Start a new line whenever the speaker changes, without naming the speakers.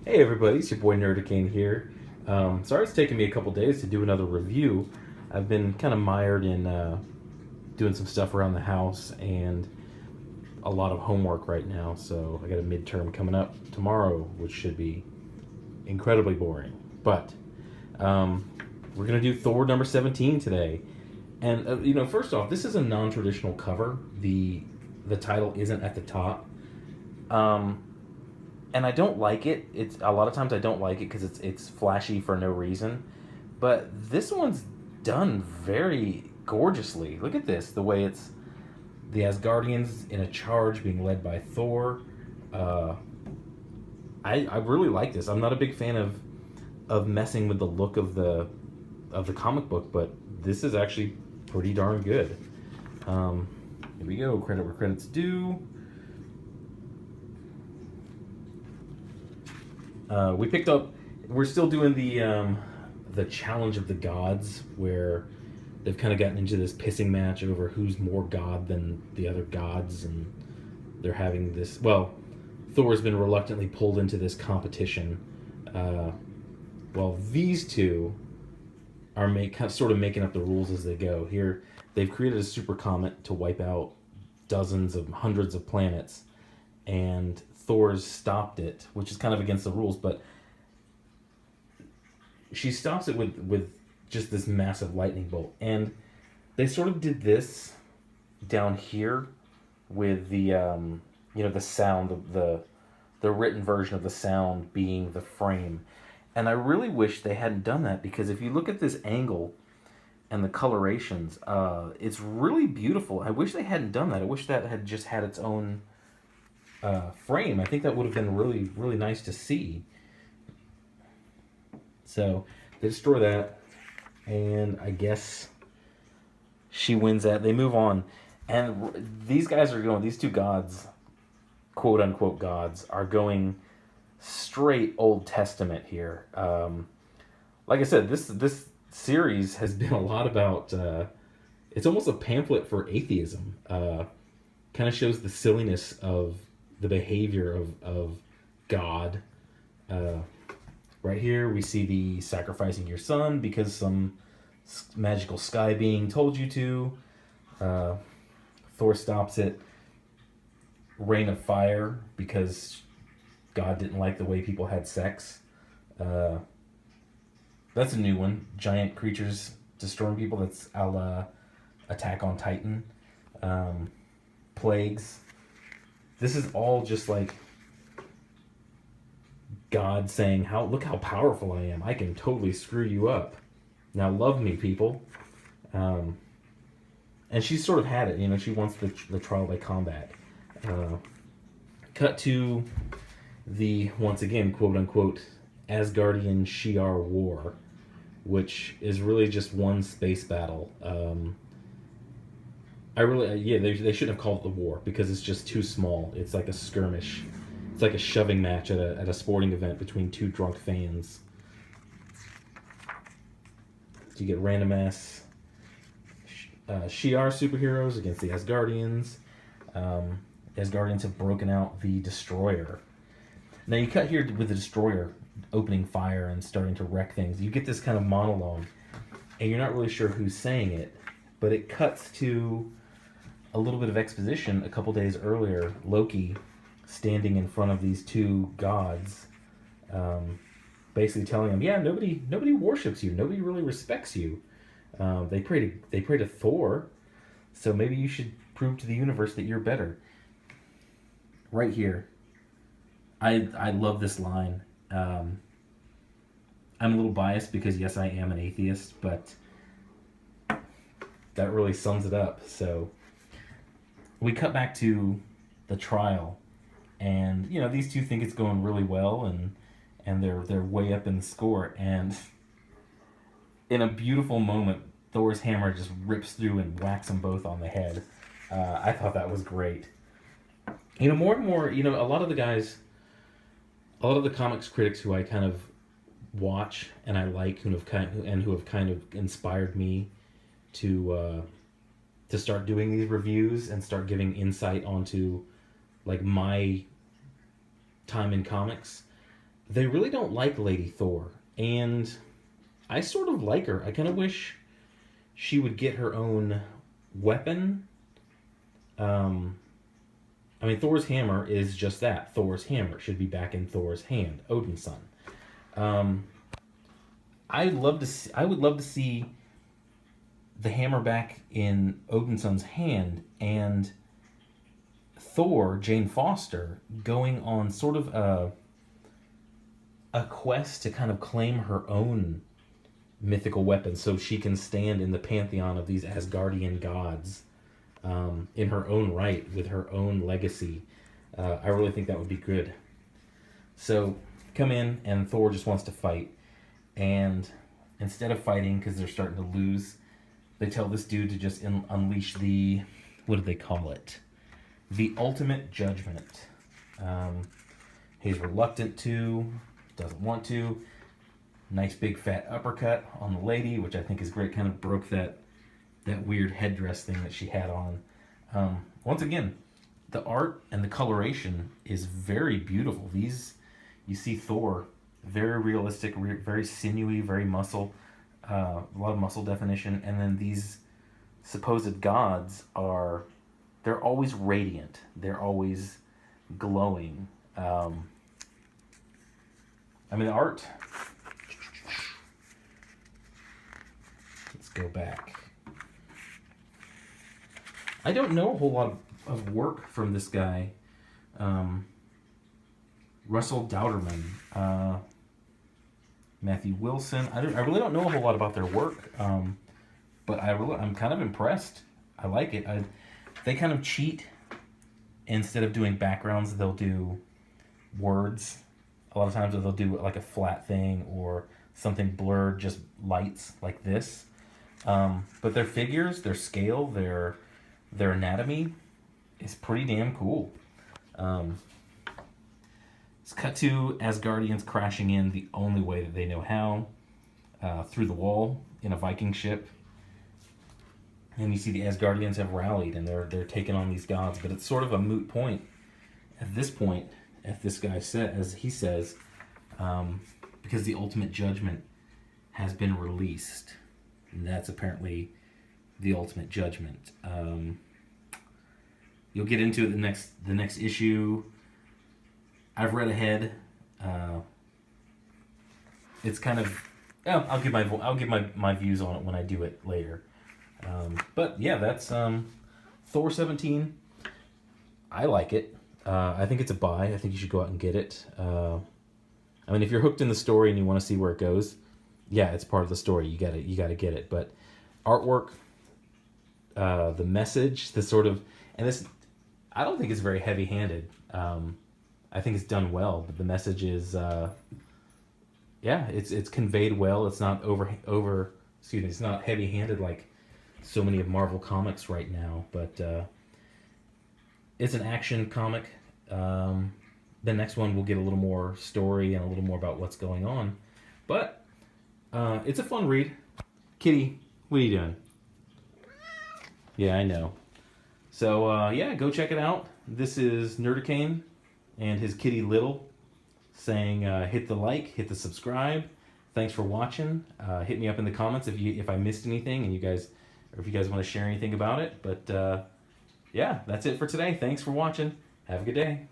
Hey everybody, it's your boy Nerdicane here. Sorry it's taken me a couple days to do another review. I've been kind of mired in doing some stuff around the house and a lot of homework right now. So I got a midterm coming up tomorrow, which should be incredibly boring. But um, we're gonna do Thor number 17 today. And first off, this is a non-traditional cover. The title isn't at the top. Um, and I don't like it. It's a lot of times I don't like it because it's flashy for no reason. But this one's done very gorgeously. Look at this, the way it's the Asgardians in a charge being led by Thor. Uh, I really like this. I'm not a big fan of messing with the look of the comic book, but this is actually pretty darn good. Um, Here we go. Credit where credit's due. We picked up. We're still doing the challenge of the gods, where they've kind of gotten into this pissing match over who's more god than the other gods, and they're having this. Well, Thor's been reluctantly pulled into this competition. Uh, well, these two are sort of making up the rules as they go. Here, they've created a super comet to wipe out dozens of hundreds of planets, and Thor's stopped it, which is kind of against the rules, but she stops it with just this massive lightning bolt. And they sort of did this down here with the sound of the written version of the sound being the frame. And I really wish they hadn't done that, because if you look at this angle and the colorations, it's really beautiful. I wish they hadn't done that. I wish that had just had its own frame. I think that would have been really, really nice to see. So they destroy that, and I guess she wins that. They move on, and these guys are going. These two gods, quote unquote gods, are going straight Old Testament here. Like I said, this series has been a lot about. It's almost a pamphlet for atheism. Kind of shows the silliness of the behavior of God. Right here, we see the sacrificing your son because some magical sky being told you to. Thor stops it. Rain of fire because God didn't like the way people had sex. That's a new one. Giant creatures destroying people. That's a la Attack on Titan. Plagues. This is all just like God saying, look how powerful I am. I can totally screw you up. Now love me, people." And she's sort of had it. She wants the trial by combat. Cut to the, once again, quote unquote, Asgardian Shi'ar War, which is really just one space battle. They shouldn't have called it the war, because it's just too small. It's like a skirmish. It's like a shoving match at a sporting event between two drunk fans. So you get random ass Shi'ar superheroes against the Asgardians. Asgardians have broken out the Destroyer. Now you cut here with the Destroyer opening fire and starting to wreck things. You get this kind of monologue, and you're not really sure who's saying it, but it cuts to a little bit of exposition a couple days earlier. Loki standing in front of these two gods, basically telling them, "Yeah, nobody worships you. Nobody really respects you. They pray to Thor, so maybe you should prove to the universe that you're better." Right here, I love this line. I'm a little biased because yes, I am an atheist, but that really sums it up. So we cut back to the trial, and these two think it's going really well, and they're way up in the score, and in a beautiful moment, Thor's hammer just rips through and whacks them both on the head. I thought that was great. More and more, a lot of the comics critics who I kind of watch and I like, who have kind of inspired me to start doing these reviews and start giving insight onto like my time in comics. they really don't like Lady Thor, and I sort of like her. I kind of wish she would get her own weapon. Um, I mean, Thor's hammer is just that. Thor's hammer should be back in Thor's hand, Odin's son. Um, I would love to see the hammer back in Odinson's hand, and Thor, Jane Foster, going on sort of a quest to kind of claim her own mythical weapon so she can stand in the pantheon of these Asgardian gods in her own right with her own legacy. I really think that would be good. So come in, and Thor just wants to fight, and instead of fighting because they're starting to lose, they tell this dude to just unleash the, what do they call it? The ultimate judgment. He's reluctant to, doesn't want to. Nice big fat uppercut on the lady, which I think is great. Kind of broke that weird headdress thing that she had on. Once again, the art and the coloration is very beautiful. These, you see Thor, very realistic, very sinewy, very muscle, a lot of muscle definition, and then these supposed gods are, they're always radiant. They're always glowing. I mean, the art. Let's go back. I don't know a whole lot of work from this guy. Russell Dowderman, Matthew Wilson. I really don't know a whole lot about their work, but I'm kind of impressed. I like it. They kind of cheat. Instead of doing backgrounds, they'll do words. A lot of times they'll do like a flat thing or something blurred, just lights like this. But their figures, their scale, their anatomy is pretty damn cool. It's cut to Asgardians crashing in the only way that they know how, through the wall in a Viking ship. And you see the Asgardians have rallied and they're taking on these gods, but it's sort of a moot point at this point, as this guy says, because the ultimate judgment has been released, and that's apparently the ultimate judgment. You'll get into it the next issue. I've read ahead. It's kind of, I'll give my views on it when I do it later. But yeah, that's Thor 17. I like it. I think it's a buy. I think you should go out and get it. I mean, if you're hooked in the story and you want to see where it goes, yeah, it's part of the story. You gotta get it. But artwork, the message, the sort of, and this, I don't think it's very heavy-handed. I think it's done well, but the message is, yeah, it's conveyed well. It's not it's not heavy-handed like so many of Marvel comics right now, but it's an action comic. The next one will get a little more story and a little more about what's going on, but it's a fun read. Kitty, what are you doing? Yeah, I know. So yeah, go check it out. This is Nerdicane and his kitty Little saying hit the like, hit the subscribe. Thanks for watching. Hit me up in the comments if I missed anything and if you guys want to share anything about it. But yeah, that's it for today. Thanks for watching. Have a good day.